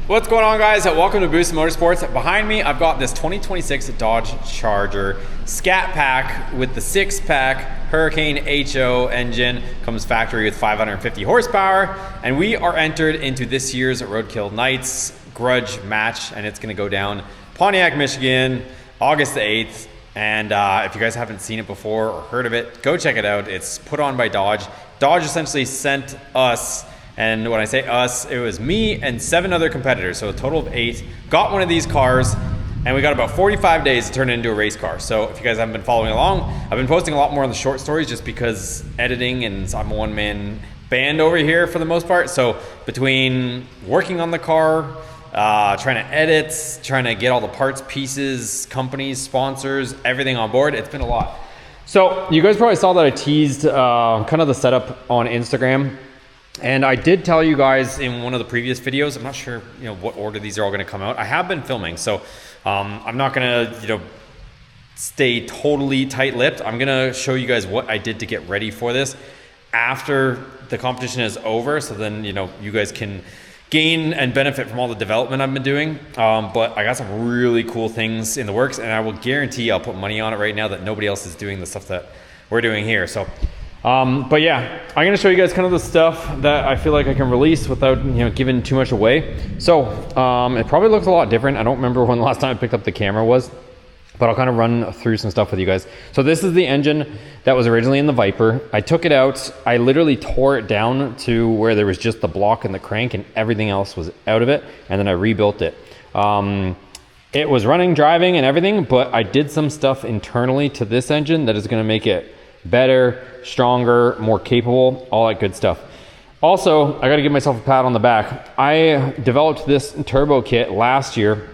What's going on, guys? Welcome to Boost Motorsports. Behind me, I've got this 2026 Dodge Charger Scat Pack with the 6-pack Hurricane HO engine. Comes factory with 550 horsepower, and we are entered into this year's Roadkill Nights Grudge Match, and it's going to go down Pontiac, Michigan, August the 8th. And if you guys haven't seen it before or heard of it, go check it out. It's put on by Dodge. Dodge essentially sent us, and when I say us, it was me and 7 other competitors, so a total of 8, got one of these cars, and we got about 45 days to turn it into a race car. So if you guys haven't been following along, I've been posting a lot more on the short stories just because editing, and I'm a one-man band over here for the most part. So between working on the car, trying to edit, trying to get all the parts, pieces, companies, sponsors, everything on board, it's been a lot. So you guys probably saw that I teased kind of the setup on Instagram. And I did tell you guys in one of the previous videos, I'm not sure what order these are all going to come out. I have been filming, so I'm not going to stay totally tight-lipped. I'm going to show you guys what I did to get ready for this after the competition is over, so then you guys can gain and benefit from all the development I've been doing. But I got some really cool things in the works, and I will guarantee I'll put money on it right now that nobody else is doing the stuff that we're doing here. So but yeah, I'm going to show you guys kind of the stuff that I feel like I can release without giving too much away. So it probably looks a lot different. I don't remember when the last time I picked up the camera was, but I'll kind of run through some stuff with you guys. So this is the engine that was originally in the Viper. I took it out. I literally tore it down to where there was just the block and the crank and everything else was out of it, and then I rebuilt it. It was running, driving, and everything, but I did some stuff internally to this engine that is going to make it better, stronger, more capable, all that good stuff. Also, I got to give myself a pat on the back. I developed this turbo kit last year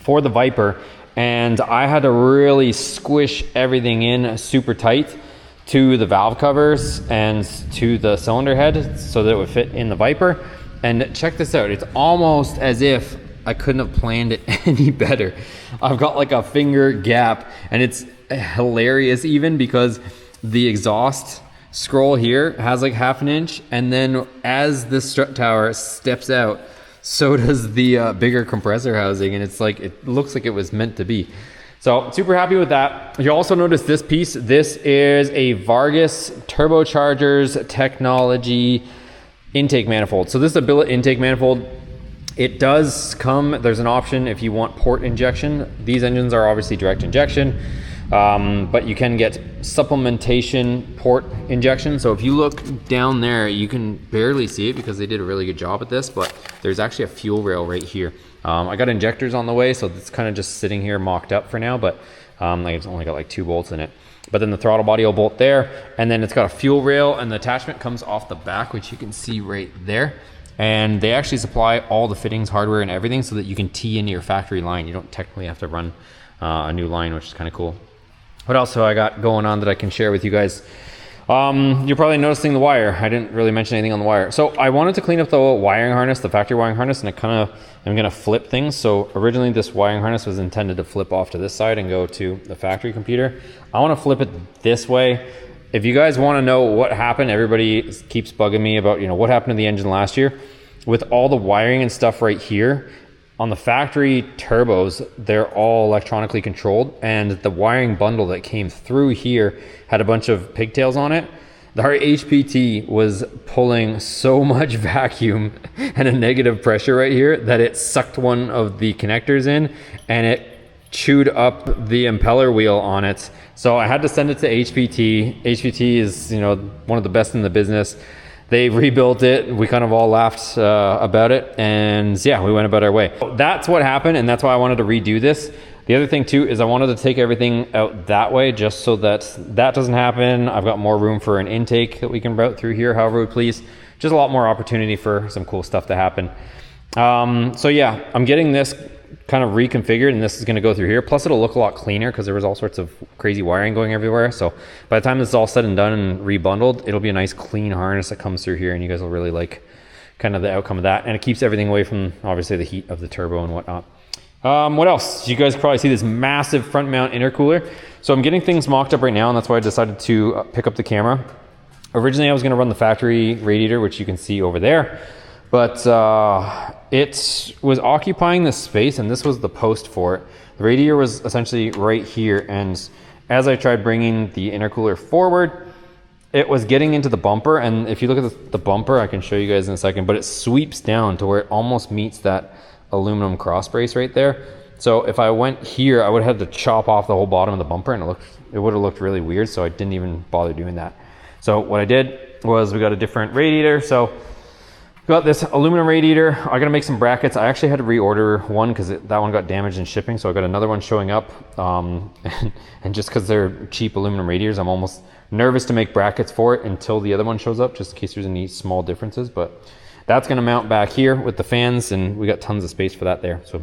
for the Viper, and I had to really squish everything in super tight to the valve covers and to the cylinder head so that it would fit in the Viper. And check this out, it's almost as if I couldn't have planned it any better. I've got like a finger gap, and it's hilarious even because the exhaust scroll here has like half an inch, and then as the strut tower steps out, so does the bigger compressor housing, and it's like, it looks like it was meant to be. So super happy with that. You also notice this piece. This is a Vargas turbochargers technology intake manifold. So this is a billet intake manifold. It does come, there's an option if you want port injection. These engines are obviously direct injection, but you can get supplementation port injection. So if you look down there, you can barely see it because they did a really good job at this, but there's actually a fuel rail right here. I got injectors on the way, so it's kind of just sitting here mocked up for now, but it's only got like 2 bolts in it. But then the throttle body will bolt there, and then it's got a fuel rail, and the attachment comes off the back, which you can see right there. And they actually supply all the fittings, hardware, and everything so that you can tee into your factory line. You don't technically have to run a new line, which is kind of cool. What else have I got going on that I can share with you guys? You're probably noticing the wire. I didn't really mention anything on the wire. So I wanted to clean up the wiring harness, the factory wiring harness, and I'm going to flip things. So originally this wiring harness was intended to flip off to this side and go to the factory computer. I want to flip it this way. If you guys want to know what happened, everybody keeps bugging me about what happened to the engine last year. With all the wiring and stuff right here, on the factory turbos, they're all electronically controlled, and the wiring bundle that came through here had a bunch of pigtails on it. Our HPT was pulling so much vacuum and a negative pressure right here that it sucked one of the connectors in, and it chewed up the impeller wheel on it. So I had to send it to HPT. HPT is one of the best in the business. They rebuilt it. We kind of all laughed about it, and yeah, we went about our way. That's what happened, and that's why I wanted to redo this. The other thing too is I wanted to take everything out that way just so that doesn't happen. I've got more room for an intake that we can route through here however we please. Just a lot more opportunity for some cool stuff to happen. So yeah, I'm getting this kind of reconfigured, and this is going to go through here. Plus it'll look a lot cleaner because there was all sorts of crazy wiring going everywhere. So by the time this is all said and done and rebundled, it'll be a nice clean harness that comes through here, and you guys will really like kind of the outcome of that. And it keeps everything away from obviously the heat of the turbo and whatnot. What else? You guys probably see this massive front mount intercooler. So I'm getting things mocked up right now, and that's why I decided to pick up the camera. Originally I was going to run the factory radiator, which you can see over there. but it was occupying this space, and this was the post for it. The radiator was essentially right here, and as I tried bringing the intercooler forward, it was getting into the bumper. And if you look at the bumper, I can show you guys in a second, but it sweeps down to where it almost meets that aluminum cross brace right there. So if I went here, I would have had to chop off the whole bottom of the bumper, and it would have looked really weird, so I didn't even bother doing that. So what I did was we got a different radiator. So got this aluminum radiator. I gotta make some brackets. I actually had to reorder one because that one got damaged in shipping, so I got another one showing up. And just because they're cheap aluminum radiators, I'm almost nervous to make brackets for it until the other one shows up, just in case there's any small differences. But that's gonna mount back here with the fans, and we got tons of space for that there. So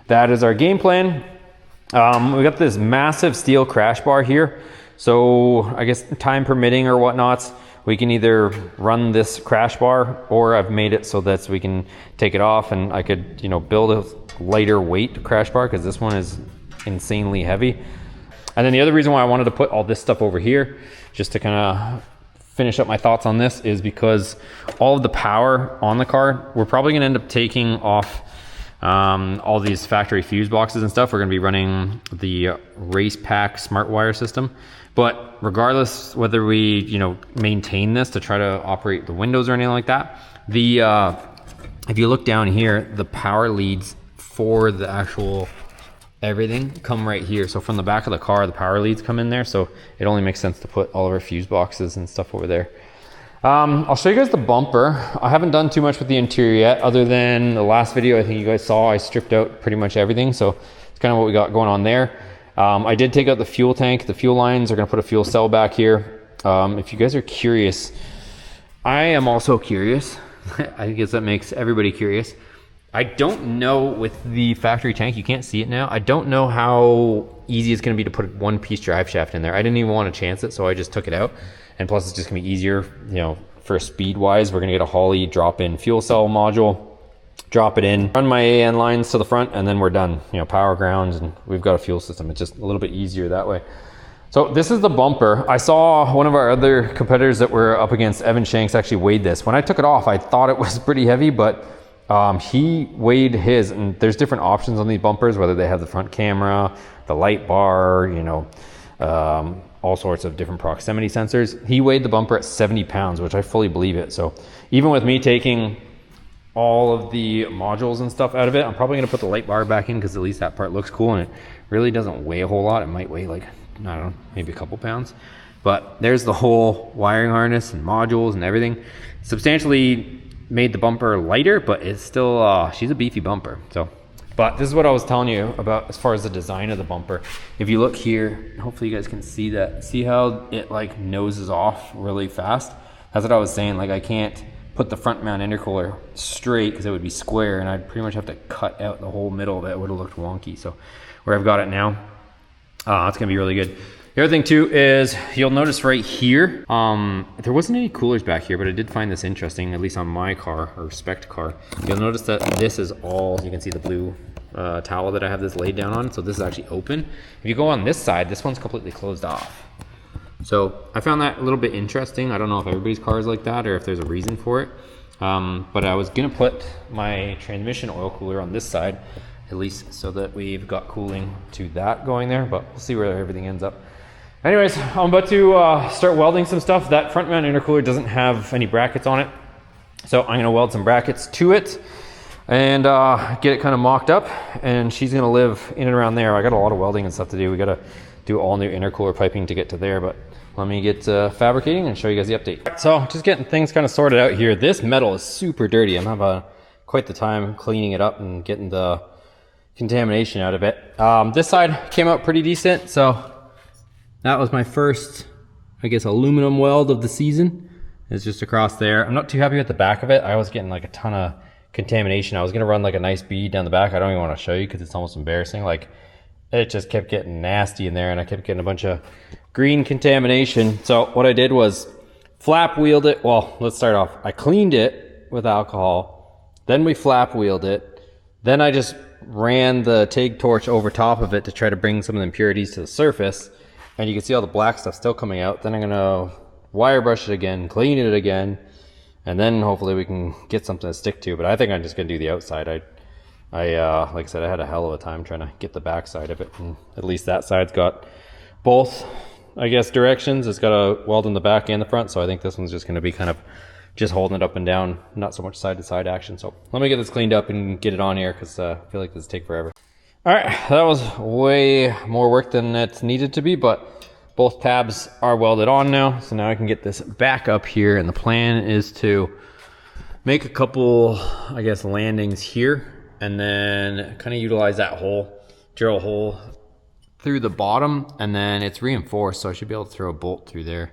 that is our game plan. We got this massive steel crash bar here. So I guess time permitting or whatnot, we can either run this crash bar, or I've made it so that we can take it off, and I could, you know, build a lighter weight crash bar because this one is insanely heavy. And then the other reason why I wanted to put all this stuff over here, just to kind of finish up my thoughts on this, is because all of the power on the car, we're probably going to end up taking off all these factory fuse boxes and stuff. We're going to be running the race pack smart wire system. But regardless whether we, you know, maintain this to try to operate the windows or anything like that, if you look down here, the power leads for the actual everything come right here. So from the back of the car, the power leads come in there. So it only makes sense to put all of our fuse boxes and stuff over there. I'll show you guys the bumper. I haven't done too much with the interior yet, other than the last video I think you guys saw. I stripped out pretty much everything. So it's kind of what we got going on there. I did take out the fuel tank. The fuel lines are going to put a fuel cell back here. If you guys are curious, I am also curious. I guess that makes everybody curious. I don't know with the factory tank, you can't see it now. I don't know how easy it's going to be to put a one-piece drive shaft in there. I didn't even want to chance it, so I just took it out. And plus it's just going to be easier, you know, for speed-wise. We're going to get a Holley drop-in fuel cell module, drop it in, run my AN lines to the front, and then we're done. You know, power grounds, and we've got a fuel system. It's just a little bit easier that way. So this is the bumper. I saw one of our other competitors that were up against, Evan Shanks, actually weighed this. When I took it off, I thought it was pretty heavy, but he weighed his, and there's different options on these bumpers, whether they have the front camera, the light bar, you know, all sorts of different proximity sensors. He weighed the bumper at 70 pounds, which I fully believe it. So even with me taking all of the modules and stuff out of it, I'm probably gonna put the light bar back in because at least that part looks cool, and it really doesn't weigh a whole lot. It might weigh like, I don't know, maybe a couple pounds. But there's the whole wiring harness and modules and everything. Substantially made the bumper lighter, but it's still, she's a beefy bumper. So, but this is what I was telling you about as far as the design of the bumper. If you look here, hopefully you guys can see that. See how it like noses off really fast? That's what I was saying. Like I can't put the front mount intercooler straight because it would be square, and I'd pretty much have to cut out the whole middle of it. It would have looked wonky. So where I've got it now, it's gonna be really good. The other thing too is you'll notice right here, there wasn't any coolers back here, but I did find this interesting, at least on my car, or spec car. You'll notice that this is all, you can see the blue towel that I have this laid down on. So this is actually open. If you go on this side, this one's completely closed off. So I found that a little bit interesting. I don't know if everybody's car is like that or if there's a reason for it. But I was gonna put my transmission oil cooler on this side, at least so that we've got cooling to that going there, but we'll see where everything ends up. Anyways, I'm about to start welding some stuff. That front mount intercooler doesn't have any brackets on it, so I'm gonna weld some brackets to it and get it kind of mocked up, and she's gonna live in and around there. I got a lot of welding and stuff to do. We gotta do all new intercooler piping to get to there, but let me get fabricating and show you guys the update. So just getting things kind of sorted out here. This metal is super dirty. I'm having quite the time cleaning it up and getting the contamination out of it. This side came out pretty decent, so that was my first, I guess, aluminum weld of the season. It's just across there. I'm not too happy with the back of it. I was getting like a ton of contamination. I was gonna run like a nice bead down the back. I don't even want to show you because it's almost embarrassing. Like it just kept getting nasty in there, and I kept getting a bunch of green contamination. So what I did was flap wheeled it. Well, let's start off. I cleaned it with alcohol. Then we flap wheeled it. Then I just ran the TIG torch over top of it to try to bring some of the impurities to the surface. And you can see all the black stuff still coming out. Then I'm gonna wire brush it again, clean it again, and then hopefully we can get something to stick to. But I think I'm just gonna do the outside. I like I said, I had a hell of a time trying to get the back side of it, and at least that side's got both, I guess, directions. It's got a weld in the back and the front, so I think this one's just gonna be kind of just holding it up and down, not so much side to side action. So let me get this cleaned up and get it on here, because I feel like this will take forever. All right, that was way more work than it needed to be, but both tabs are welded on now. So now I can get this back up here, and the plan is to make a couple, I guess, landings here, and then kind of utilize that hole, drill a hole through the bottom, and then it's reinforced, so I should be able to throw a bolt through there.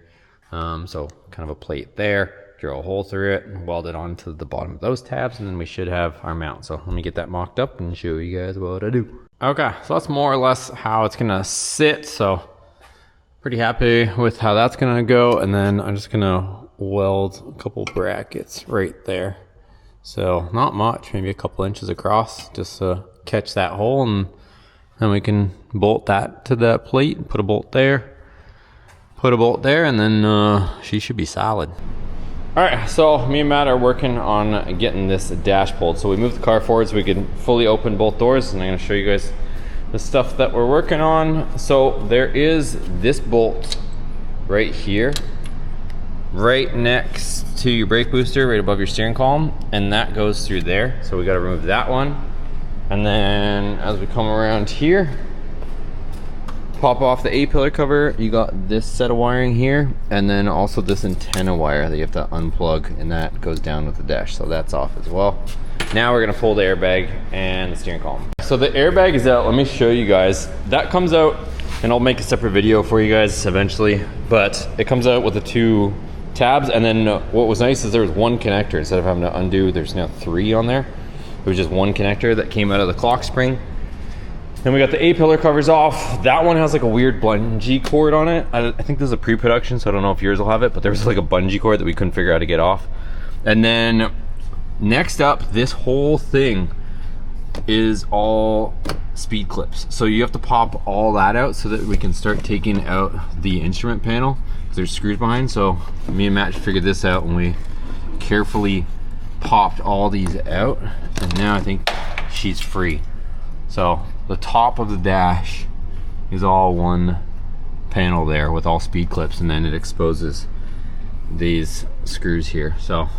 So kind of a plate there, drill a hole through it, and weld it onto the bottom of those tabs, and then we should have our mount. So let me get that mocked up and show you guys what I do. Okay, so that's more or less how it's gonna sit. So pretty happy with how that's gonna go. And then I'm just gonna weld a couple brackets right there. So not much, maybe a couple inches across, just to catch that hole, and then we can bolt that to that plate, put a bolt there, and then she should be solid. All right, so me and Matt are working on getting this dash pulled. So we moved the car forward so we can fully open both doors, and I'm gonna show you guys the stuff that we're working on. So there is this bolt right here, right next to your brake booster, right above your steering column, and that goes through there. So we gotta remove that one. And then as we come around here, pop off the A-pillar cover, you got this set of wiring here, and then also this antenna wire that you have to unplug, and that goes down with the dash, so that's off as well. Now we're gonna pull the airbag and the steering column. So the airbag is out. Let me show you guys. That comes out, and I'll make a separate video for you guys eventually, but it comes out with the two tabs, and then what was nice is there was one connector. Instead of having to undo, there's now 3 on there. It was just one connector that came out of the clock spring. Then we got the A-pillar covers off. That one has like a weird bungee cord on it. I think this is a pre-production, so I don't know if yours will have it, but there was like a bungee cord that we couldn't figure out how to get off. And then next up, this whole thing is all speed clips. So you have to pop all that out so that we can start taking out the instrument panel, because there's screws behind. So me and Matt figured this out, and we carefully popped all these out, and now I think she's free. So the top of the dash is all one panel there with all speed clips, and then it exposes these screws here. So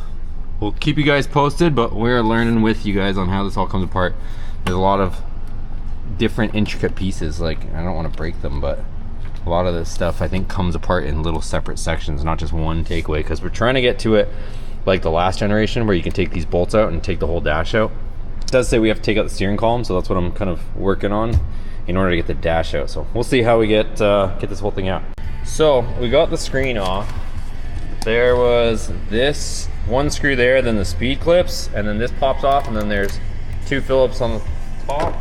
we'll keep you guys posted, but we're learning with you guys on how this all comes apart. There's a lot of different intricate pieces. Like, I don't want to break them, but a lot of this stuff I think comes apart in little separate sections, not just one takeaway, because we're trying to get to it like the last generation, where you can take these bolts out and take the whole dash out. It does say we have to take out the steering column, so that's what I'm kind of working on in order to get the dash out. So we'll see how we get this whole thing out. So we got the screen off. There was this one screw there, then the speed clips, and then this pops off, and then there's 2 Phillips on the top,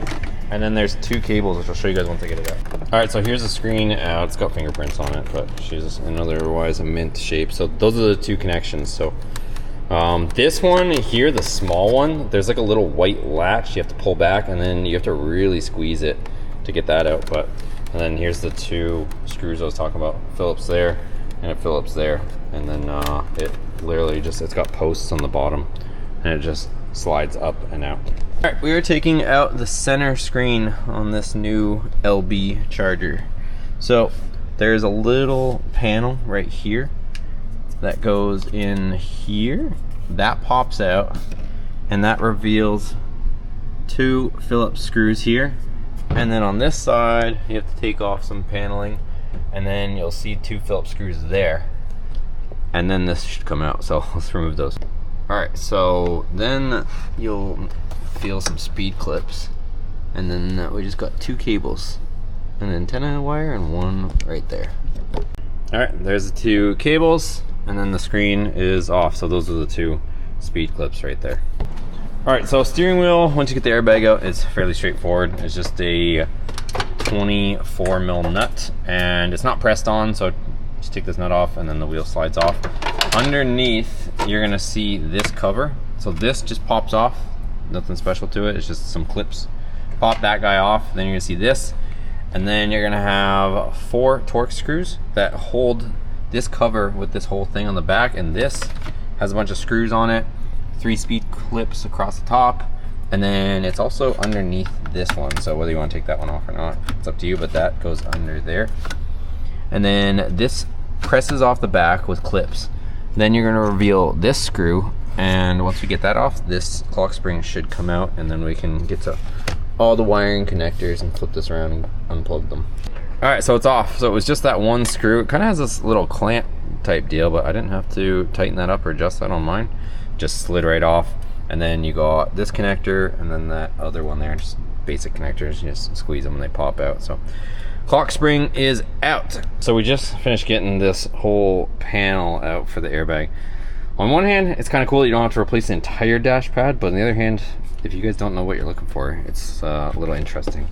and then there's 2 cables, which I'll show you guys once I get it out. All right, so here's the screen out. It's got fingerprints on it, but she's in otherwise a mint shape. So those are the 2 connections. So this one here, the small one, there's like a little white latch you have to pull back, and then you have to really squeeze it to get that out. But and then here's the 2 screws I was talking about, Phillips there and a Phillips there, and then it literally just, it's got posts on the bottom, and it just slides up and out. All right, we are taking out the center screen on this new LB charger. So there's a little panel right here that goes in here, that pops out, and that reveals 2 Phillips screws here. And then on this side, you have to take off some paneling, and then you'll see 2 Phillips screws there. And then this should come out, so let's remove those. All right, so then you'll feel some speed clips, and then we just got 2 cables, an antenna wire and one right there. All right, there's the 2 cables, and then the screen is off. So those are the 2 speed clips right there. All right, so steering wheel, once you get the airbag out, it's fairly straightforward. It's just a 24 mil nut, and it's not pressed on, so just take this nut off, and then the wheel slides off. Underneath, you're gonna see this cover. So this just pops off, nothing special to it, it's just some clips. Pop that guy off, then you're gonna see this, and then you're gonna have 4 Torx screws that hold this cover with this whole thing on the back, and this Has a bunch of screws on it, 3 speed clips across the top, and then it's also underneath this one. So whether you want to take that one off or not, it's up to you, but that goes under there. And then this presses off the back with clips. Then you're going to reveal this screw, and once we get that off, this clock spring should come out, and then we can get to all the wiring connectors and flip this around and unplug them. All right, so it's off. So it was just that one screw. It kind of has this little clamp type deal, but I didn't have to tighten that up or adjust that on mine. Just slid right off. And then you got this connector and then that other one there, just basic connectors. You just squeeze them and they pop out. So clock spring is out. So we just finished getting this whole panel out for the airbag. On one hand, it's kind of cool that you don't have to replace the entire dash pad, but on the other hand, if you guys don't know what you're looking for, it's a little interesting.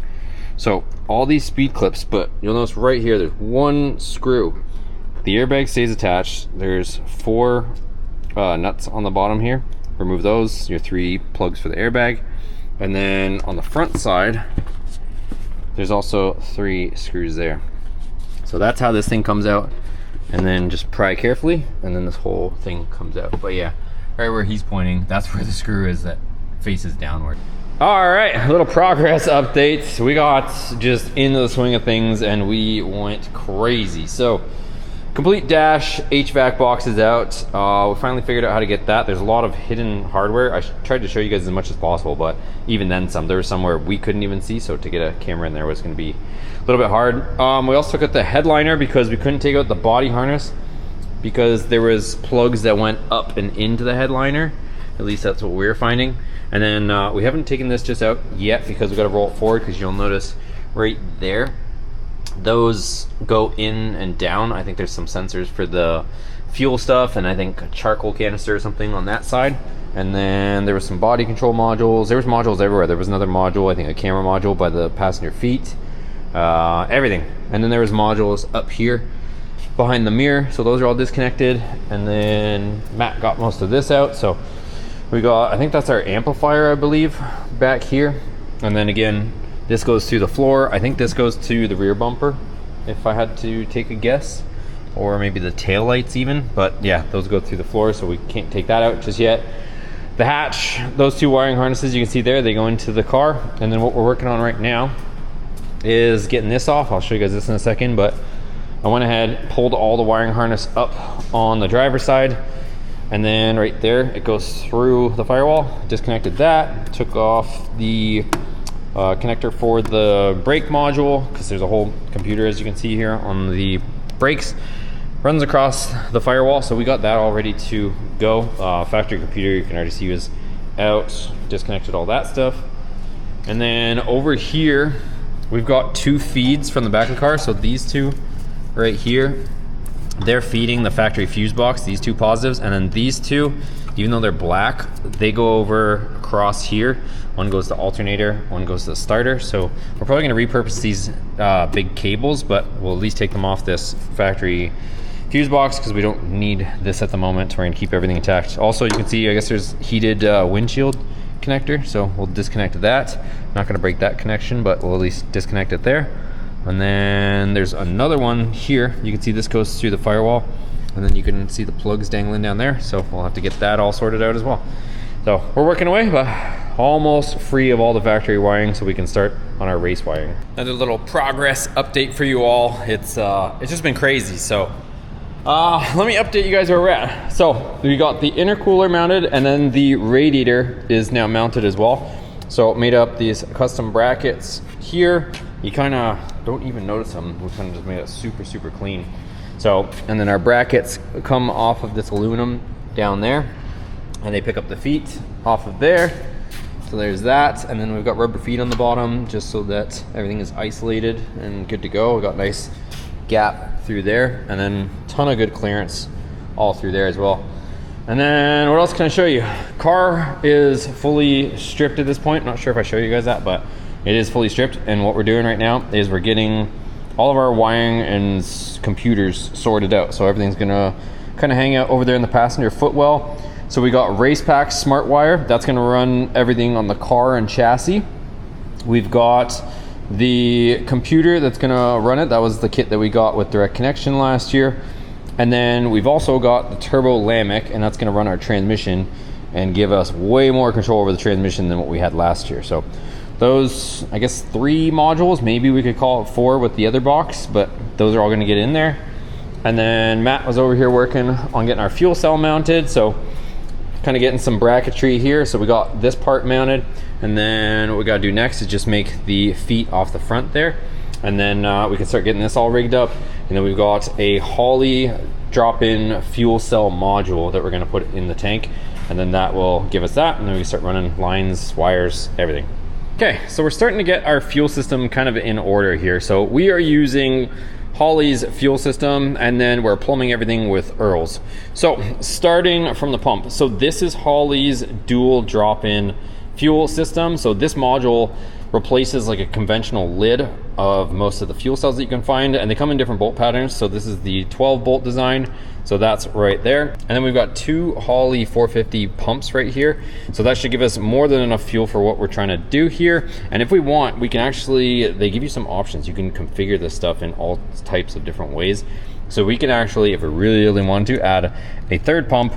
So all these speed clips, but you'll notice right here, there's one screw. The airbag stays attached. There's 4 nuts on the bottom here. Remove those, your 3 plugs for the airbag. And then on the front side, there's also 3 screws there. So that's how this thing comes out. And then just pry carefully, and then this whole thing comes out. But yeah, right where he's pointing, that's where the screw is that faces downward. All right, a little progress update. We got just into the swing of things and we went crazy. So complete dash HVAC box is out. We finally figured out how to get that. There's a lot of hidden hardware. I tried to show you guys as much as possible, but even then some. There was somewhere we couldn't even see, so to get a camera in there was gonna be a little bit hard. We also took out the headliner because we couldn't take out the body harness because there was plugs that went up and into the headliner. At least that's what we were finding. And then we haven't taken this just out yet because we got to roll it forward, because you'll notice right there, those go in and down. I think there's some sensors for the fuel stuff, and I think a charcoal canister or something on that side. And then there was some body control modules. There was modules everywhere. There was another module, I think a camera module by the passenger feet, everything. And then there was modules up here behind the mirror. So those are all disconnected. And then Matt got most of this out. So we got, I think that's our amplifier, I believe, back here. And then again, this goes to the floor. I think this goes to the rear bumper, if I had to take a guess, or maybe the tail lights even. But yeah, those go through the floor, so we can't take that out just yet. The hatch, those 2 wiring harnesses you can see there, they go into the car. And then what we're working on right now is getting this off. I'll show you guys this in a second, but I went ahead, pulled all the wiring harness up on the driver's side. And then right there, it goes through the firewall. Disconnected that, took off the connector for the brake module, because there's a whole computer, as you can see here, on the brakes. Runs across the firewall, so we got that all ready to go. Factory computer, you can already see, was out. Disconnected all that stuff. And then over here, we've got 2 feeds from the back of the car. So these 2 right here, they're feeding the factory fuse box, these 2 positives, and then these 2, even though they're black, they go over across here. One goes to alternator, one goes to the starter. So we're probably gonna repurpose these big cables, but we'll at least take them off this factory fuse box because we don't need this at the moment. We're gonna keep everything intact. Also, you can see, I guess there's heated windshield connector, so we'll disconnect that. Not gonna break that connection, but we'll at least disconnect it there. And then there's another one here. You can see this goes through the firewall, and then you can see the plugs dangling down there. So we'll have to get that all sorted out as well. So we're working away, but almost free of all the factory wiring, so we can start on our race wiring. Another little progress update for you all. It's just been crazy. So let me update you guys where we're at. So we got the intercooler mounted, and then the radiator is now mounted as well. So made up these custom brackets here. You kind of don't even notice them. We kind of just made it super, super clean. So, and then our brackets come off of this aluminum down there, and they pick up the feet off of there. So there's that. And then we've got rubber feet on the bottom, just so that everything is isolated and good to go. We got a nice gap through there, and then a ton of good clearance all through there as well. And then what else can I show you? Car is fully stripped at this point. I'm not sure if I show you guys that, but it is fully stripped. And what we're doing right now is we're getting all of our wiring and computers sorted out. So everything's gonna kind of hang out over there in the passenger footwell. So we got race pack smart wire. That's gonna run everything on the car and chassis. We've got the computer that's gonna run it. That was the kit that we got with direct connection last year. And then we've also got the turbo Lamech, and that's gonna run our transmission and give us way more control over the transmission than what we had last year. So those, I guess 3 modules, maybe we could call it 4 with the other box, but those are all gonna get in there. And then Matt was over here working on getting our fuel cell mounted. So kind of getting some bracketry here. So we got this part mounted, and then what we gotta do next is just make the feet off the front there. And then we can start getting this all rigged up. And then we've got a Holley drop-in fuel cell module that we're gonna put in the tank. And then that will give us that. And then we start running lines, wires, everything. Okay, so we're starting to get our fuel system kind of in order here. So we are using Holley's fuel system, and then we're plumbing everything with Earl's. So starting from the pump. So this is Holley's dual drop-in fuel system. So this module replaces like a conventional lid of most of the fuel cells that you can find, and they come in different bolt patterns. So this is the 12 bolt design, so that's right there. And then we've got 2 Holley 450 pumps right here, so that should give us more than enough fuel for what we're trying to do here. And if we want, we can actually, they give you some options. You can configure this stuff in all types of different ways. So we can actually, if we really want to, add a 3rd pump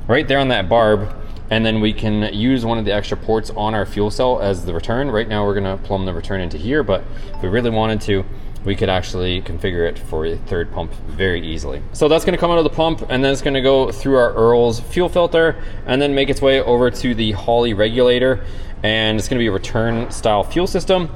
right there on that barb, and then we can use one of the extra ports on our fuel cell as the return. Right now we're gonna plumb the return into here, but if we really wanted to, we could actually configure it for a 3rd pump very easily. So that's gonna come out of the pump, and then it's gonna go through our Earl's fuel filter, and then make its way over to the Holley regulator, and it's gonna be a return style fuel system.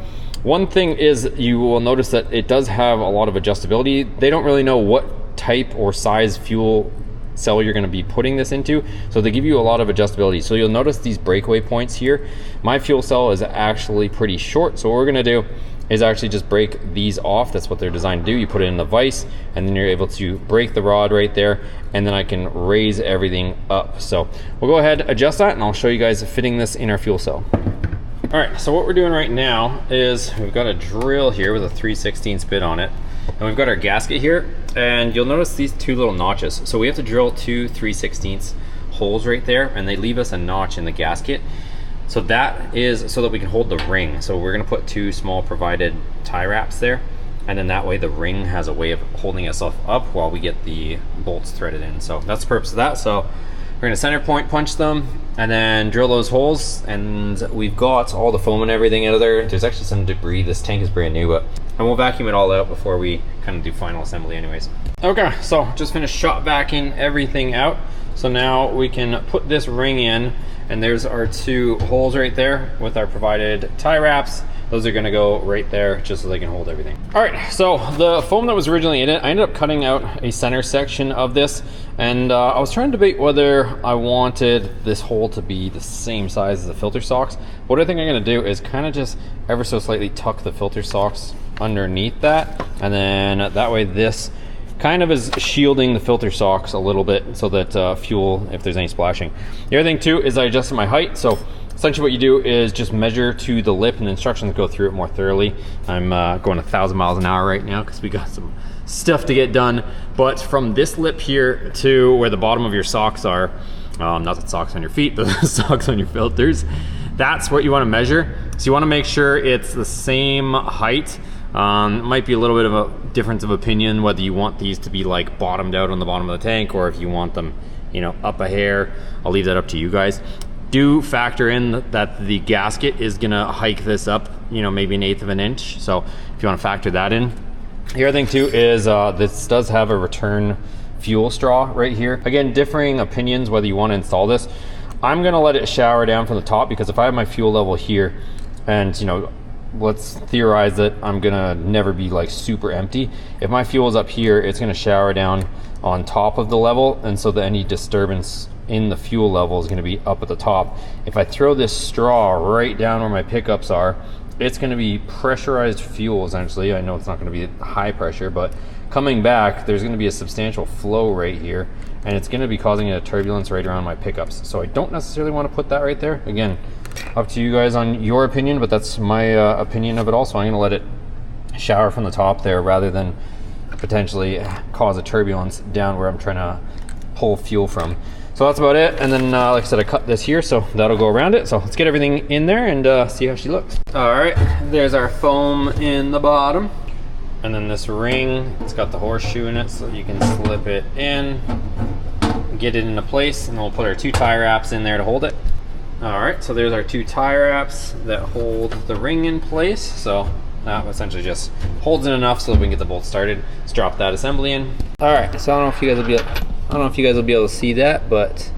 One thing is, you will notice that it does have a lot of adjustability. They don't really know what type or size fuel cell you're going to be putting this into, so they give you a lot of adjustability. So you'll notice these breakaway points here. My fuel cell is actually pretty short, so what we're going to do is actually just break these off. That's what they're designed to do. You put it in the vise, and then you're able to break the rod right there, and then I can raise everything up. So we'll go ahead, adjust that, and I'll show you guys fitting this in our fuel cell. All right, so what we're doing right now is we've got a drill here with a 3/16 bit on it, and we've got our gasket here, and you'll notice these 2 little notches. So we have to drill 2 3/16 holes right there, and they leave us a notch in the gasket. So that is so that we can hold the ring. So we're gonna put 2 small provided tie wraps there, and then that way the ring has a way of holding itself up while we get the bolts threaded in. So that's the purpose of that. So we're gonna center point punch them and then drill those holes, and we've got all the foam and everything out of there. There's actually some debris. This tank is brand new, and we'll vacuum it all out before we kind of do final assembly anyways. Okay, so just finished shot vacuuming everything out. So now we can put this ring in, and there's our 2 holes right there with our provided tie wraps. Those are gonna go right there just so they can hold everything. All right, so the foam that was originally in it, I ended up cutting out a center section of this, and I was trying to debate whether I wanted this hole to be the same size as the filter socks. What I think I'm gonna do is kind of just ever so slightly tuck the filter socks underneath that, and then that way this kind of is shielding the filter socks a little bit so that fuel, if there's any splashing. The other thing too is I adjusted my height. So essentially what you do is just measure to the lip, and the instructions go through it more thoroughly. I'm going 1,000 miles an hour right now because we got some stuff to get done. But from this lip here to where the bottom of your socks are, not the socks on your feet, but the socks on your filters, that's what you want to measure. So you want to make sure it's the same height. Might be a little bit of a difference of opinion whether you want these to be like bottomed out on the bottom of the tank, or if you want them, you know, up a hair. I'll leave that up to you guys. Do factor in that the gasket is gonna hike this up, you know, maybe 1/8 of an inch. So if you want to factor that in. The other thing too is this does have a return fuel straw right here. Again, differing opinions whether you want to install this. I'm gonna let it shower down from the top, because if I have my fuel level here, and you know, let's theorize that I'm gonna never be like super empty. If my fuel is up here, it's gonna shower down on top of the level, and so that any disturbance in the fuel level is gonna be up at the top. If I throw this straw right down where my pickups are, it's gonna be pressurized fuel essentially. I know it's not gonna be high pressure, but coming back, there's gonna be a substantial flow right here, and it's gonna be causing a turbulence right around my pickups. So I don't necessarily wanna put that right there. Again, up to you guys on your opinion, but that's my opinion of it all. So I'm gonna let it shower from the top there rather than potentially cause a turbulence down where I'm trying to pull fuel from. So that's about it. And then like I said, I cut this here, so that'll go around it. So let's get everything in there and see how she looks. All right, there's our foam in the bottom. And then this ring, it's got the horseshoe in it, so you can slip it in, get it into place, and then we'll put our 2 tie wraps in there to hold it. All right, so there's our 2 tie wraps that hold the ring in place. So that essentially just holds it enough so that we can get the bolt started. Let's drop that assembly in. All right, so I don't know if you guys will be able to see that, but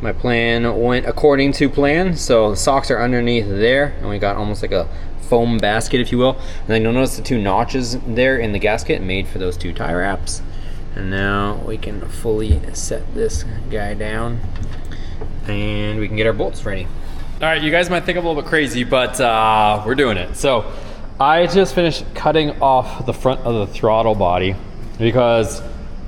my plan went according to plan. So the socks are underneath there, and we got almost like a foam basket, if you will. And then you'll notice the 2 notches there in the gasket made for those 2 tie wraps. And now we can fully set this guy down and we can get our bolts ready. All right, you guys might think I'm a little bit crazy, but we're doing it. So I just finished cutting off the front of the throttle body because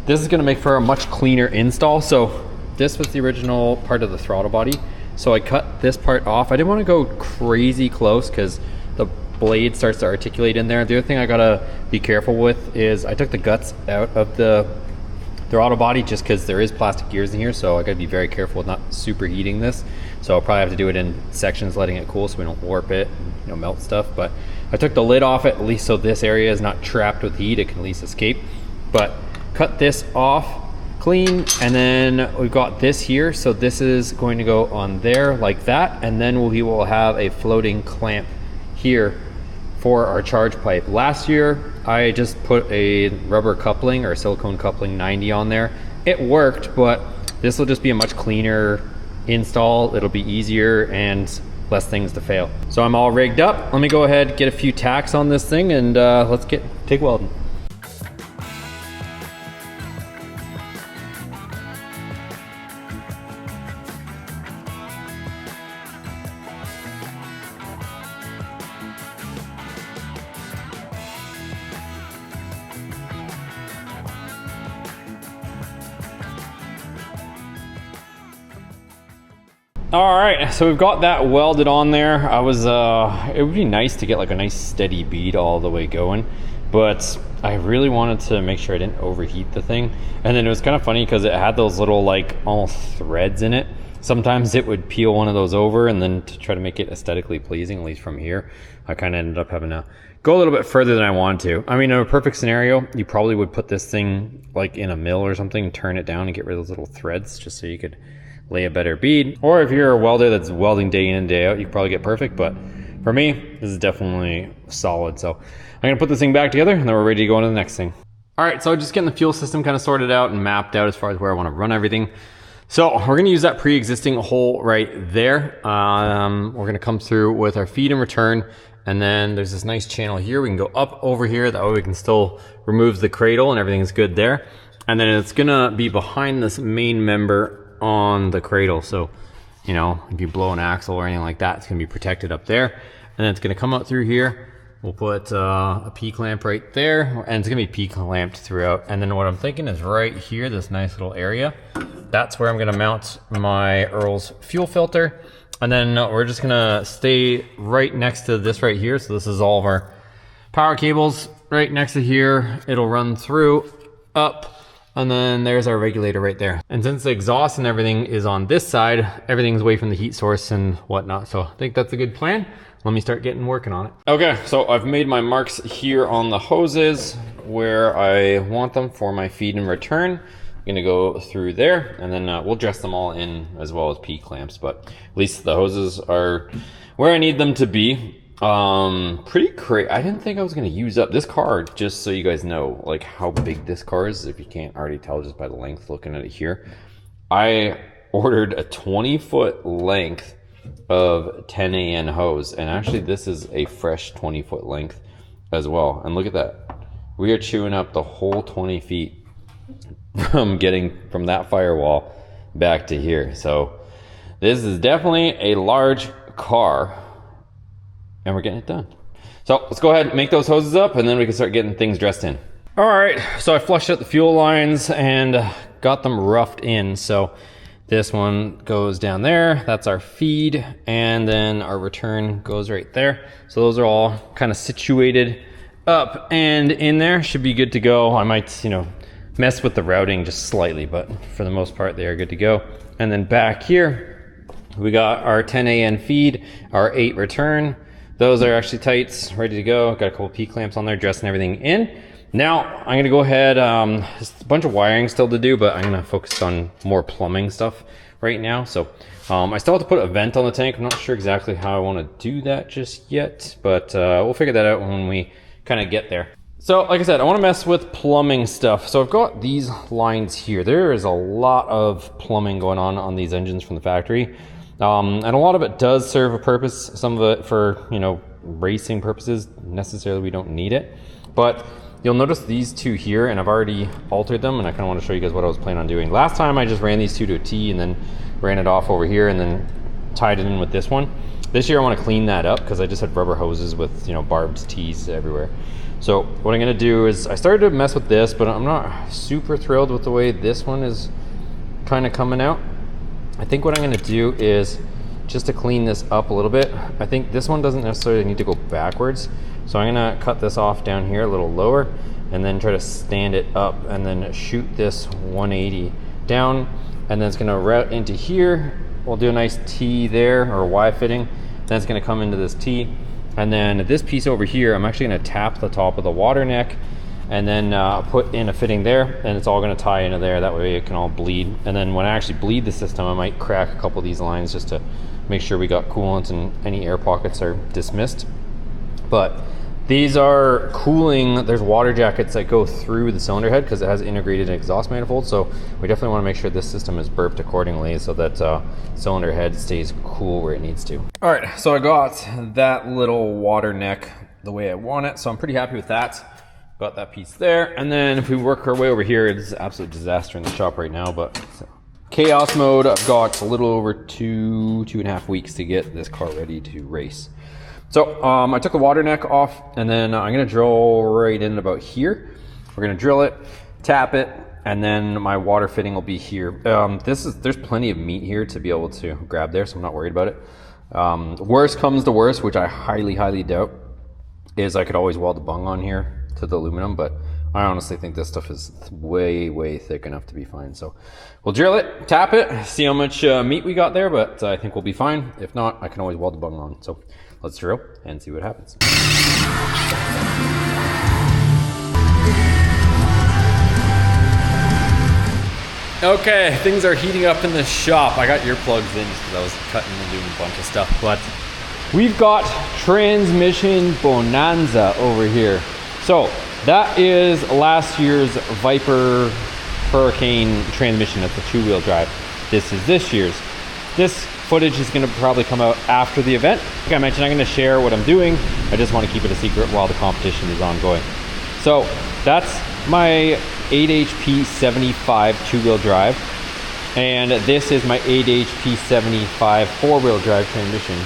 this is gonna make for a much cleaner install. So this was the original part of the throttle body. So I cut this part off. I didn't wanna go crazy close because the blade starts to articulate in there. The other thing I gotta be careful with is I took the guts out of the throttle body just because there is plastic gears in here, so I gotta be very careful with not superheating this. So I'll probably have to do it in sections, letting it cool so we don't warp it and melt stuff. But I took the lid off it, at least so this area is not trapped with heat, it can at least escape. But cut this off clean, and then we've got this here, so this is going to go on there like that, and then we will have a floating clamp here for our charge pipe. Last year I just put a rubber coupling or silicone coupling 90 on there. It worked, but this will just be a much cleaner install. It'll be easier and less things to fail. So I'm all rigged up. Let me go ahead, get a few tacks on this thing, and let's take welding. All right, so we've got that welded on there. It would be nice to get like a nice steady bead all the way going, but I really wanted to make sure I didn't overheat the thing. And then it was kind of funny because it had those little like almost threads in it. Sometimes it would peel one of those over, and then to try to make it aesthetically pleasing, at least from here, I kind of ended up having to go a little bit further than I wanted to. I mean, in a perfect scenario, you probably would put this thing like in a mill or something, turn it down and get rid of those little threads just so you could lay a better bead. Or if you're a welder that's welding day in and day out, you can probably get perfect, but for me, this is definitely solid. So I'm gonna put this thing back together and then we're ready to go on to the next thing. All right, so just getting the fuel system kind of sorted out and mapped out as far as where I wanna run everything. So we're gonna use that pre-existing hole right there. We're gonna come through with our feed and return, and then there's this nice channel here. We can go up over here, that way we can still remove the cradle and everything's good there. And then it's gonna be behind this main member on the cradle. So, you know, if you blow an axle or anything like that, it's gonna be protected up there. And then it's gonna come out through here. We'll put a P-clamp right there, and it's gonna be P-clamped throughout. And then what I'm thinking is right here, this nice little area, that's where I'm gonna mount my Earl's fuel filter. And then we're just gonna stay right next to this right here. So this is all of our power cables right next to here. It'll run through, up, and then there's our regulator right there. And since the exhaust and everything is on this side, everything's away from the heat source and whatnot. So I think that's a good plan. Let me start getting working on it. Okay, so I've made my marks here on the hoses where I want them for my feed and return. I'm gonna go through there, and then we'll dress them all in as well as P-clamps, but at least the hoses are where I need them to be. Pretty crazy. I didn't think I was gonna use up this car, just so you guys know like how big this car is, if you can't already tell just by the length looking at it here. I ordered a 20-foot length of 10AN hose, and actually this is a fresh 20-foot length as well. And look at that, we are chewing up the whole 20 feet from getting from that firewall back to here. So this is definitely a large car, and we're getting it done. So let's go ahead and make those hoses up, and then we can start getting things dressed in. All right, so I flushed out the fuel lines and got them roughed in. So this one goes down there, that's our feed, and then our return goes right there. So those are all kind of situated up and in there, should be good to go. I might, mess with the routing just slightly, but for the most part, they are good to go. And then back here, we got our 10AN feed, our 8 return. those are actually tights, ready to go. Got a couple P-clamps on there, dressing everything in. Now, I'm gonna go ahead, there's a bunch of wiring still to do, but I'm gonna focus on more plumbing stuff right now. So I still have to put a vent on the tank. I'm not sure exactly how I wanna do that just yet, but we'll figure that out when we kind of get there. So like I said, I wanna mess with plumbing stuff. So I've got these lines here. There is a lot of plumbing going on these engines from the factory. And a lot of it does serve a purpose. Some of it for, you know, racing purposes. Necessarily we don't need it. But you'll notice these two here, and I've already altered them, and I kind of want to show you guys what I was planning on doing. Last time I just ran these two to a T and then ran it off over here and then tied it in with this one. This year I want to clean that up because I just had rubber hoses with, you know, barbed tees everywhere. So what I'm going to do is I started to mess with this, but I'm not super thrilled with the way this one is kind of coming out. I think what I'm going to do is just to clean this up a little bit. I think this one doesn't necessarily need to go backwards. So I'm gonna cut this off down here a little lower and then try to stand it up and then shoot this 180 down, and then it's gonna route into here. We'll do a nice T there, or Y fitting. Then it's gonna come into this T. And then this piece over here, I'm actually gonna tap the top of the water neck and then put in a fitting there, and it's all gonna tie into there. That way it can all bleed. And then when I actually bleed the system, I might crack a couple of these lines just to make sure we got coolant and any air pockets are dismissed. But these are cooling. There's water jackets that go through the cylinder head because it has integrated exhaust manifold. So we definitely want to make sure this system is burped accordingly so that cylinder head stays cool where it needs to. All right, so I got that little water neck the way I want it. So I'm pretty happy with that. Got that piece there. And then if we work our way over here, it's an absolute disaster in the shop right now, but chaos mode. I've got a little over two and a half weeks to get this car ready to race. So I took the water neck off, and then I'm gonna drill right in about here. We're gonna drill it, tap it, and then my water fitting will be here. There's plenty of meat here to be able to grab there, so I'm not worried about it. Worst comes to worst, which I highly doubt, is I could always weld a bung on here to the aluminum, but I honestly think this stuff is way thick enough to be fine. So we'll drill it, tap it, see how much meat we got there, but I think we'll be fine. If not, I can always weld the bung on. So let's drill and see what happens. Okay, things are heating up in the shop. I got earplugs in just because I was cutting and doing a bunch of stuff, but we've got transmission bonanza over here. So that is last year's Viper Hurricane transmission. It's a 2-wheel drive. This is this year's. This footage is going to probably come out after the event. Like I mentioned, I'm going to share what I'm doing. I just want to keep it a secret while the competition is ongoing. So that's my 8HP 75 2-wheel drive. And this is my 8HP 75 4-wheel drive transmission.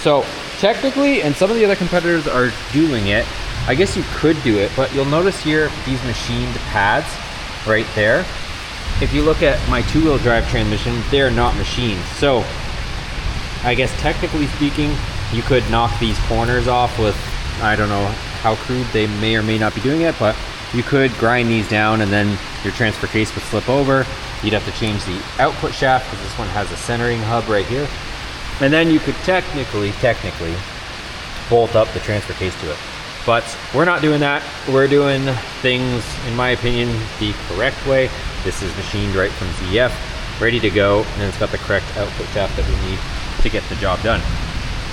So technically, and some of the other competitors are doing it, I guess you could do it, but you'll notice here these machined pads right there. If you look at my 2-wheel drive transmission, they're not machined. So I guess technically speaking, you could knock these corners off with, I don't know how crude they may or may not be doing it, but you could grind these down and then your transfer case would slip over. You'd have to change the output shaft because this one has a centering hub right here. And then you could technically bolt up the transfer case to it. But we're not doing that. We're doing things, in my opinion, the correct way. This is machined right from ZF, ready to go, and it's got the correct output shaft that we need to get the job done.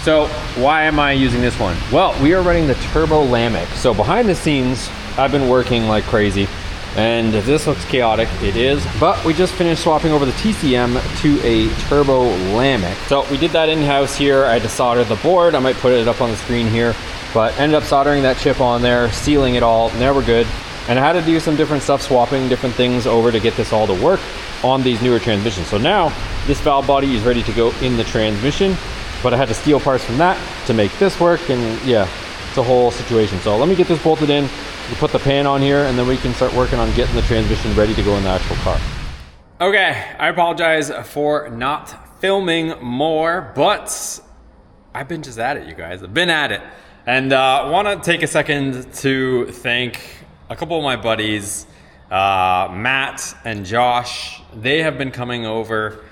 So why am I using this one? Well, we are running the Turbo Lamech. So behind the scenes, I've been working like crazy, and if this looks chaotic, it is. But we just finished swapping over the TCM to a Turbo Lamech. So we did that in-house here. I had to solder the board. I might put it up on the screen here, but ended up soldering that chip on there, sealing it all, and there we're good. And I had to do some different stuff, swapping different things over to get this all to work on these newer transmissions. So now this valve body is ready to go in the transmission, but I had to steal parts from that to make this work, and yeah, it's a whole situation. So let me get this bolted in, we'll put the pan on here, and then we can start working on getting the transmission ready to go in the actual car. Okay, I apologize for not filming more, but I've been just at it, you guys. I've been at it. And I want to take a second to thank a couple of my buddies, Matt and Josh. They have been coming over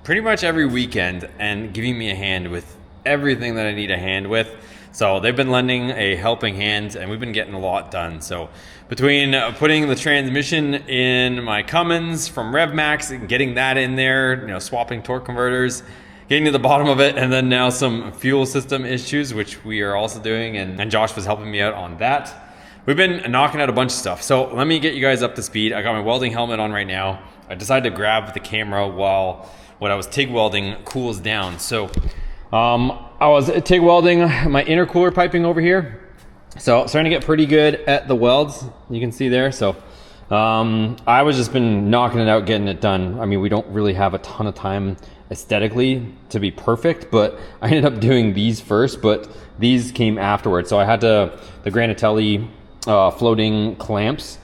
pretty much every weekend and giving me a hand with everything that I need a hand with. So they've been lending a helping hand, and we've been getting a lot done. So between putting the transmission in my Cummins from RevMax and getting that in there, you know, swapping torque converters, getting to the bottom of it, and then now some fuel system issues, which we are also doing, and Josh was helping me out on that. We've been knocking out a bunch of stuff. So let me get you guys up to speed. I got my welding helmet on right now. I decided to grab the camera while what I was TIG welding cools down. So I was TIG welding my intercooler piping over here. So starting to get pretty good at the welds, you can see there. So I was just been knocking it out, getting it done. I mean, we don't really have a ton of time aesthetically to be perfect, but I ended up doing these first, but these came afterwards. So I had the Granatelli floating clamps.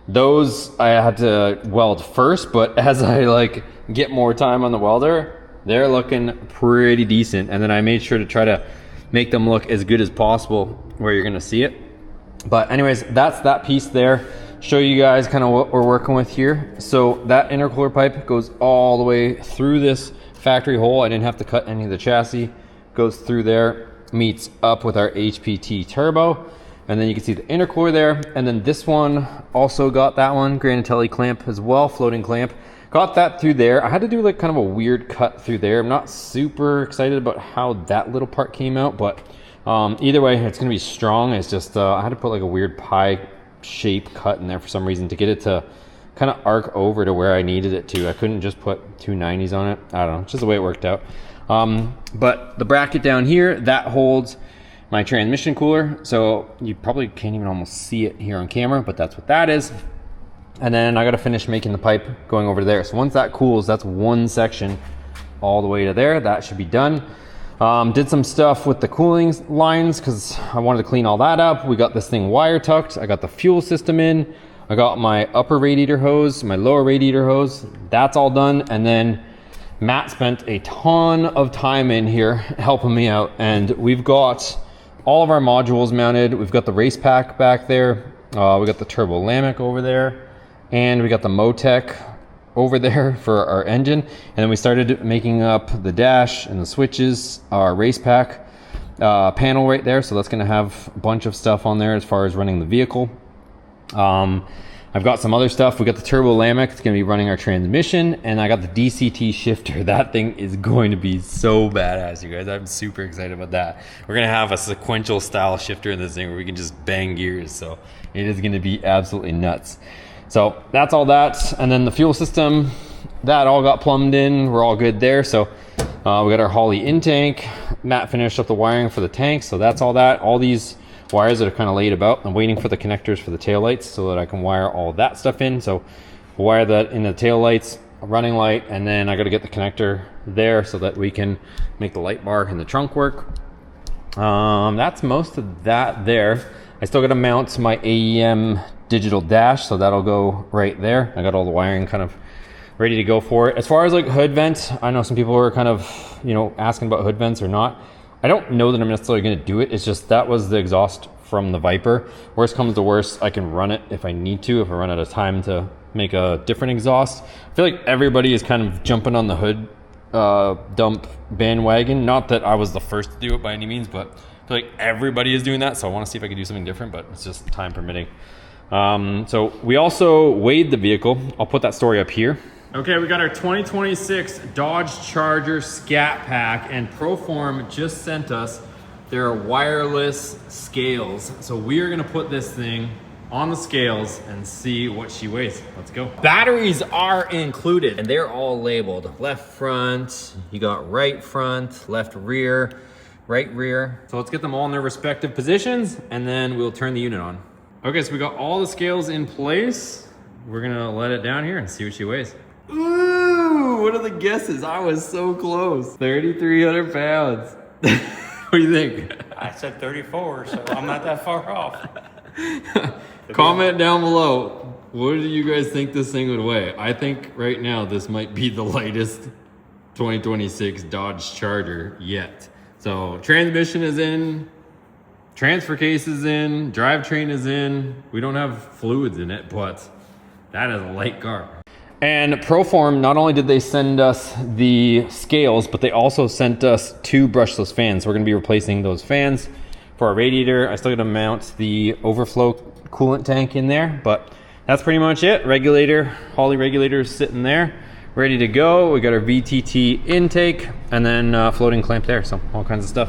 Those I had to weld first, but as I like get more time on the welder, they're looking pretty decent. And then I made sure to try to make them look as good as possible where you're gonna see it. But anyways, that's that piece there. Show you guys kind of what we're working with here. So that intercooler pipe goes all the way through this factory hole. I didn't have to cut any of the chassis. Goes through there, meets up with our HPT turbo. And then you can see the intercooler there. And then this one also got that one, Granatelli clamp as well, floating clamp. Got that through there. I had to do like kind of a weird cut through there. I'm not super excited about how that little part came out, but either way, it's gonna be strong. It's just, I had to put like a weird pie shape cut in there for some reason to get it to kind of arc over to where I needed it to. I couldn't just put 290s on it. I don't know, it's just the way it worked out. But the bracket down here, that holds my transmission cooler. So you probably can't even almost see it here on camera, but that's what that is. And then I got to finish making the pipe going over there. So once that cools, that's one section all the way to there. That should be done. Did some stuff with the cooling lines because I wanted to clean all that up. We got this thing wire tucked. I got the fuel system in. I got my upper radiator hose, my lower radiator hose. That's all done. And then Matt spent a ton of time in here helping me out. And we've got all of our modules mounted. We've got the race pack back there. We got the turbo Lamech over there. And we got the Motec over there for our engine. And then we started making up the dash and the switches, our race pack panel right there. So that's gonna have a bunch of stuff on there as far as running the vehicle. I've got some other stuff. We got the turbo Lamech. It's gonna be running our transmission. And I got the DCT shifter. That thing is going to be so badass, you guys. I'm super excited about that. We're gonna have a sequential style shifter in this thing where we can just bang gears. So it is gonna be absolutely nuts. So that's all that. And then the fuel system, that all got plumbed in. We're all good there. So we got our Holley in tank. Matt finished up the wiring for the tank. So that's all that. All these wires that are kind of laid about. I'm waiting for the connectors for the taillights so that I can wire all that stuff in. So we'll wire that in the taillights, a running light, and then I got to get the connector there so that we can make the light bar in the trunk work. That's most of that there. I still got to mount my AEM digital dash, so that'll go right there. I got all the wiring kind of ready to go for it. As far as like hood vent, I know some people are kind of, you know, asking about hood vents or not. I don't know that I'm necessarily going to do it. It's just that was the exhaust from the Viper. Worst comes to worst, I can run it if I need to, if I run out of time to make a different exhaust. I feel like everybody is kind of jumping on the hood dump bandwagon. Not that I was the first to do it by any means, but I feel like everybody is doing that. So I want to see if I can do something different, but it's just time permitting. So we also weighed the vehicle. I'll put that story up here. Okay, we got our 2026 Dodge Charger Scat Pack, and Proform just sent us their wireless scales. So we are gonna put this thing on the scales and see what she weighs. Let's go. Batteries are included and they're all labeled. Left front, you got right front, left rear, right rear. So let's get them all in their respective positions and then we'll turn the unit on. Okay, so we got all the scales in place. We're gonna let it down here and see what she weighs. Ooh, what are the guesses? I was so close. 3,300 pounds. What do you think? I said 34, so I'm not that far off. Comment down below. What do you guys think this thing would weigh? I think right now this might be the lightest 2026 Dodge Charger yet. So transmission is in, transfer case is in, drivetrain is in. We don't have fluids in it, but that is a light car. And Proform, not only did they send us the scales, but they also sent us 2 brushless fans. So we're gonna be replacing those fans for our radiator. I still gotta mount the overflow coolant tank in there, but that's pretty much it. Regulator, Holley regulator is sitting there, ready to go. We got our VTT intake and then floating clamp there. So all kinds of stuff.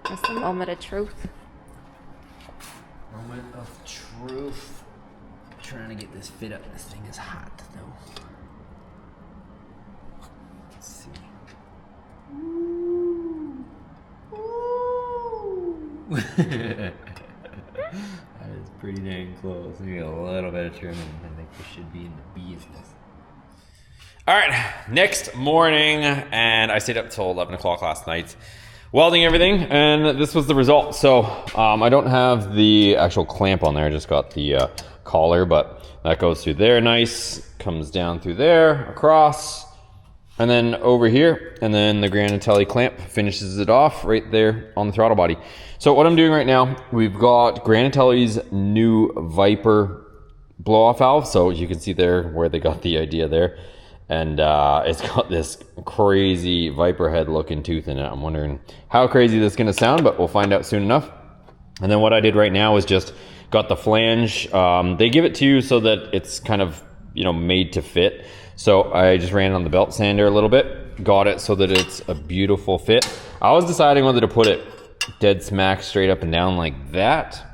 That's the moment of truth. Moment of truth. Trying to get this fit up. This thing is hot though. Let's see. That is pretty dang close. We got a little bit of trimming. I think we should be in the business. All right, next morning, and I stayed up till 11 o'clock last night, welding everything, and this was the result. So I don't have the actual clamp on there, I just got the collar, but that goes through there nice, comes down through there, across, and then over here, and then the Granatelli clamp finishes it off right there on the throttle body. So what I'm doing right now, we've got Granatelli's new Viper blow-off valve, so you can see there where they got the idea there. And it's got this crazy Viper head looking tooth in it. I'm wondering how crazy this is gonna sound, but we'll find out soon enough. And then what I did right now is just got the flange. They give it to you so that it's kind of, you know, made to fit. So I just ran it on the belt sander a little bit, got it so that it's a beautiful fit. I was deciding whether to put it dead smack straight up and down like that,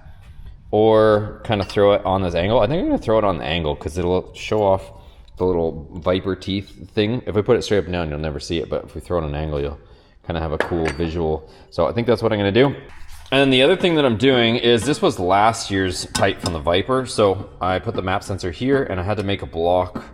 or kind of throw it on this angle. I think I'm gonna throw it on the angle because it'll show off the little Viper teeth thing. If I put it straight up and down, you'll never see it, but if we throw it on an angle, you'll kind of have a cool visual. So I think that's what I'm gonna do. And then the other thing that I'm doing is, this was last year's pipe from the Viper, so I put the map sensor here, and I had to make a block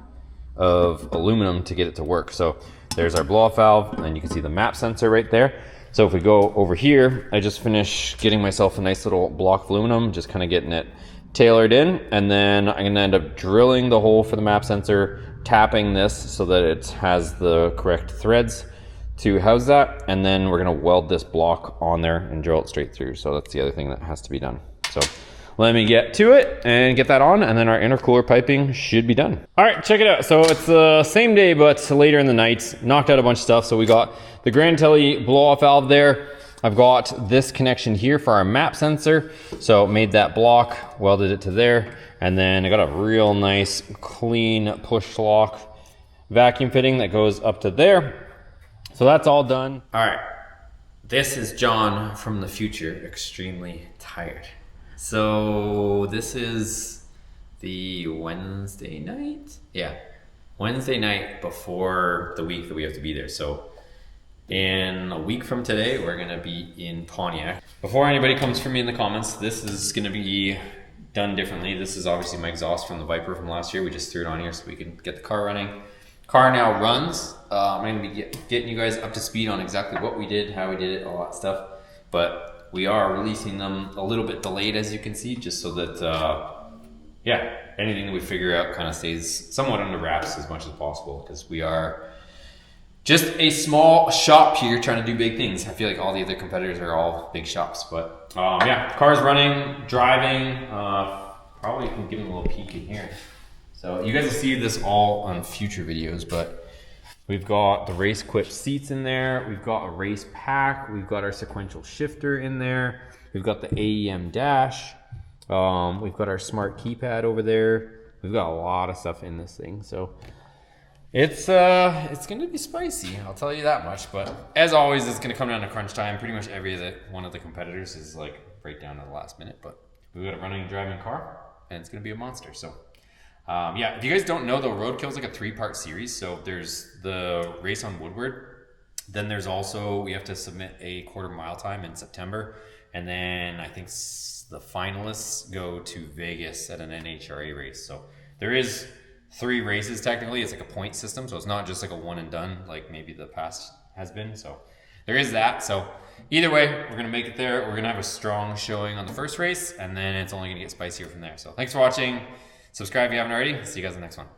of aluminum to get it to work. So there's our blow-off valve, and you can see the map sensor right there. So if we go over here, I just finished getting myself a nice little block of aluminum, just kind of getting it tailored in, and then I'm gonna end up drilling the hole for the map sensor, tapping this so that it has the correct threads to house that, and then we're gonna weld this block on there and drill it straight through. So that's the other thing that has to be done. So let me get to it and get that on, and then our intercooler piping should be done. All right, check it out. So it's the same day, but later in the night, knocked out a bunch of stuff. So we got the Granatelli blow-off valve there. I've got this connection here for our map sensor. So made that block, welded it to there, and then I got a real nice clean push lock vacuum fitting that goes up to there. So that's all done. All right, this is John from the future, extremely tired. So this is the Wednesday night? Yeah, Wednesday night before the week that we have to be there. So in a week from today, we're gonna be in Pontiac. Before anybody comes for me in the comments, this is gonna be done differently. This is obviously my exhaust from the Viper from last year. We just threw it on here so we can get the car running. Car now runs. I'm gonna be getting you guys up to speed on exactly what we did, how we did it, all that stuff. But we are releasing them a little bit delayed, as you can see, just so that, yeah, anything that we figure out kind of stays somewhat under wraps as much as possible, because we are just a small shop here trying to do big things. I feel like all the other competitors are all big shops, but yeah, car's running, driving. Probably can give them a little peek in here. So you guys will see this all on future videos, but we've got the race equipped seats in there. We've got a race pack. We've got our sequential shifter in there. We've got the AEM dash. We've got our smart keypad over there. We've got a lot of stuff in this thing. So it's gonna be spicy, I'll tell you that much. But as always, it's gonna come down to crunch time. Pretty much every one of the competitors is like right down to the last minute. But we've got a running, driving car, and it's gonna be a monster. So yeah, if you guys don't know though, Roadkill is like a 3-part series. So there's the race on Woodward. Then there's also, we have to submit a quarter-mile time in September, and then I think the finalists go to Vegas at an NHRA race. So there is 3 races technically. It's like a point system, so it's not just like a one and done like maybe the past has been. So there is that. So either way, we're going to make it there. We're going to have a strong showing on the first race, and then it's only going to get spicier from there. So thanks for watching. Subscribe if you haven't already. See you guys in the next one.